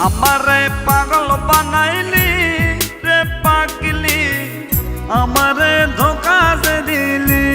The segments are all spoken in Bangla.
আমারে পাগল বানাইলি রে পাগলি, আমারে ধোকা দে দিলি।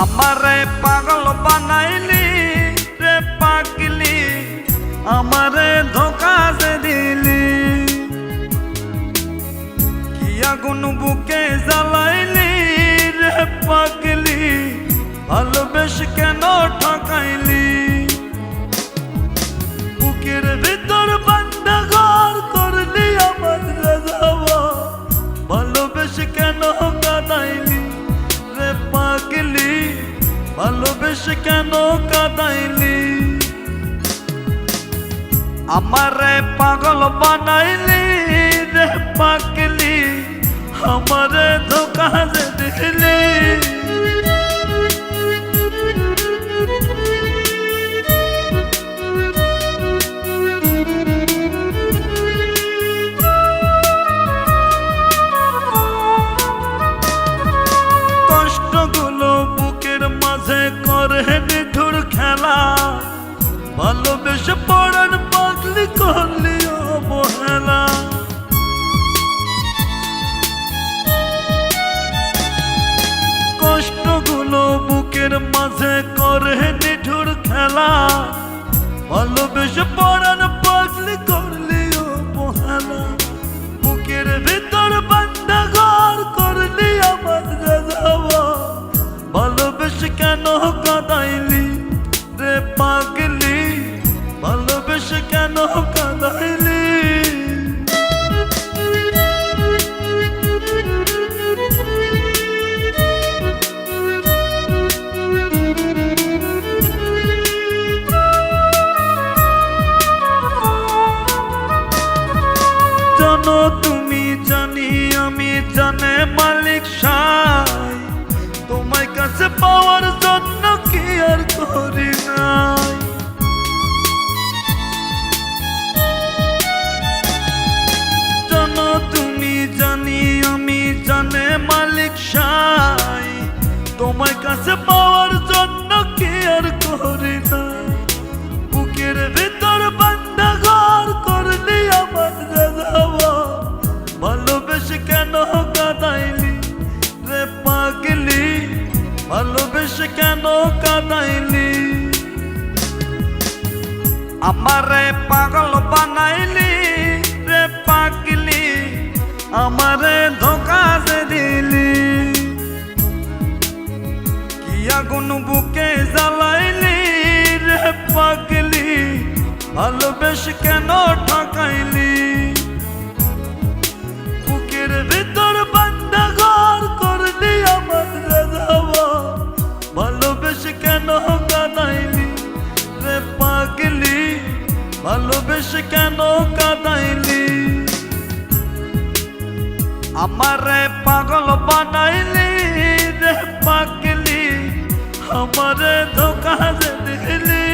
আমারে পাগল বানাইলি রে পাগলি, আমারে ধোকা দে দিলি। কি আগুন বুকে জ্বালাইলি রে পাগলি, ভালোবেসে কেন ঠকাইলি। বুকের ভিতর বান্ধা ঘর করলি আমার রাজাবা, ভালোবেসে কেন কাঁদাইলি রে পাগলি, ভালোবেসে কেন কাঁদাইলি। আমারে পাগল বানাইলি রে পাগলি, আমারে ধোকা দে দিলি। কষ্টগুলো বুকের মাঝে করে নিঠুর খেলা, ভালোবেসে পড়ার পাগলি করলি অবহেলা। কষ্টগুলো বুকের মাঝে করে নিঠুর খেলা, ভালোবেসে পড়ার পাগলি করলি অবহেলা। বুকের ভিতর বান্ধা ঘর করলি আমার রাজাবা, ভালোবেসে কেন কাঁদাইলি রে পাগলি, ভালোবেসে কেন কাঁদাইলি। জানো তুমি জানি আমি জানে মালিক সাই, তোমার কাছে পাওয়ার জন্য কি আর করি নাই। জানো তুমি জানি আমি জানে মালিক সাই, তোমার কাছে পাওয়ার জন্য কি আর করি নাই। বুকের ভিতর বান্ধা ঘর করলি আমার রাজাবা, ভালোবেসে কেন কাঁদাইলি রে পাগলি, ভালোবেসে কেন কাঁদাইলি। আমারে পাগল বানাইলি রে পাগলি, আমারে ধোকা দে দিলি। কি আগুন বুকে জ্বালাইলি রে পাগলি, ভালোবেসে কেন ঠকাইলি। বুকের ভিতর বান্ধা ঘর করলি আমার রাজাবা, ভালোবেসে কেন কাঁদাইলি রে পাগলি, ভালোবেসে কেন কাঁদাইলি। আমারে পাগল বানাইলি রে পাগলি, আমারে ধোকা দে দিলি।